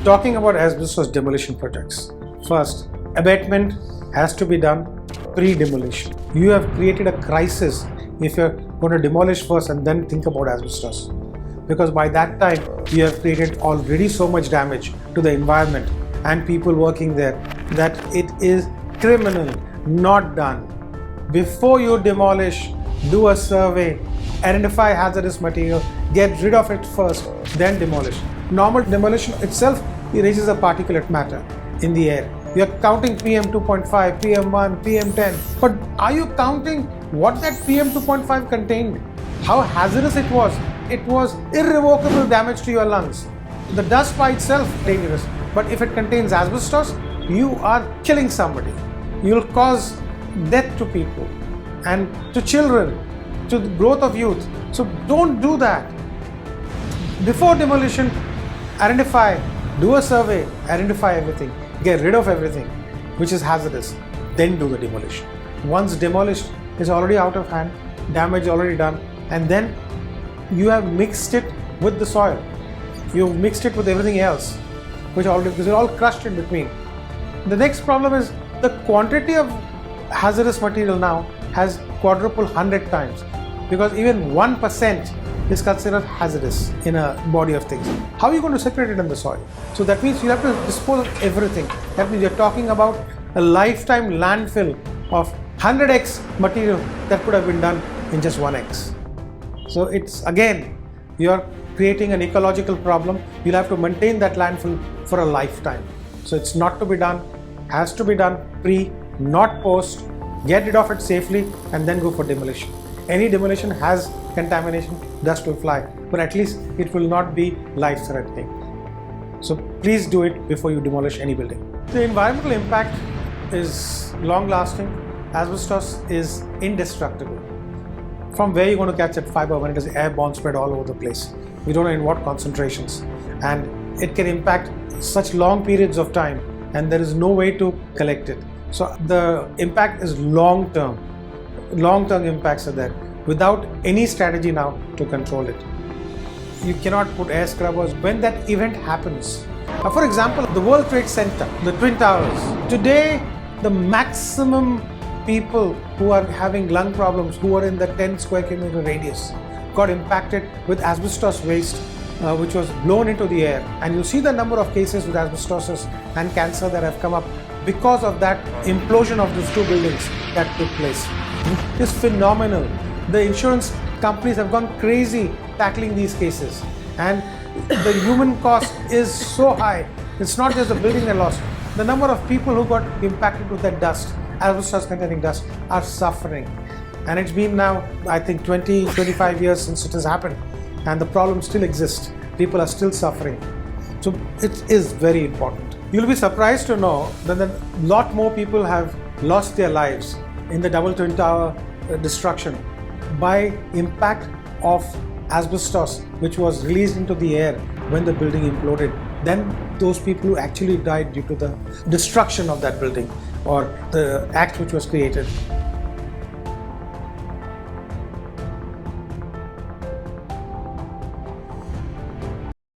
Talking about asbestos demolition projects, first, abatement has to be done pre-demolition. You have created a crisis if you're going to demolish first and then think about asbestos, because by that time you have created already so much damage to the environment and people working there that it is criminal not done. Before you demolish, do a survey, identify hazardous material, get rid of it first, then demolish. Normal demolition itself erases the particulate matter in the air. You are counting PM 2.5, PM1, PM10, but are you counting what that PM 2.5 contained? How hazardous it was? It was irrevocable damage to your lungs. The dust by itself dangerous, but if it contains asbestos, you are killing somebody. You will cause death to people and to children, to the growth of youth. So don't do that. Before demolition, identify, do a survey, identify everything, get rid of everything which is hazardous, then do the demolition. Once demolished, it's already out of hand, damage already done, and then you have mixed it with the soil. You've mixed it with everything else, which already, because it's all crushed in between. The next problem is the quantity of hazardous material now has quadrupled 100 times, because even 1% is considered hazardous in a body of things. How are you going to separate it in the soil? So that means you have to dispose of everything. That means you're talking about a lifetime landfill of 100x material that could have been done in just 1x. So it's again, you're creating an ecological problem. You'll have to maintain that landfill for a lifetime. So it's not to be done, has to be done pre, not post. Get rid of it safely and then go for demolition. Any demolition has contamination, dust will fly, but at least it will not be life-threatening. So please do it before you demolish any building. The environmental impact is long-lasting. Asbestos is indestructible. From where you're going to catch that fiber when it is airborne, spread all over the place. We don't know in what concentrations, and it can impact such long periods of time, and there is no way to collect it. So the impact is long-term. Long-term impacts are there without any strategy now to control it. You cannot put air scrubbers when that event happens. For example, the World Trade Center, the Twin Towers. Today, the maximum people who are having lung problems, who are in the 10 square kilometer radius, got impacted with asbestos waste, which was blown into the air. And you see the number of cases with asbestosis and cancer that have come up because of that implosion of those two buildings that took place. It is phenomenal. The insurance companies have gone crazy tackling these cases, and the human cost is so high. It's not just the building they lost. The number of people who got impacted with that dust, asbestos containing dust, are suffering. And it's been now, I think, 20-25 years since it has happened, and the problem still exists. People are still suffering. So it is very important. You'll be surprised to know that a lot more people have lost their lives in the double twin tower destruction by impact of asbestos, which was released into the air when the building imploded, than those people who actually died due to the destruction of that building or the act which was created.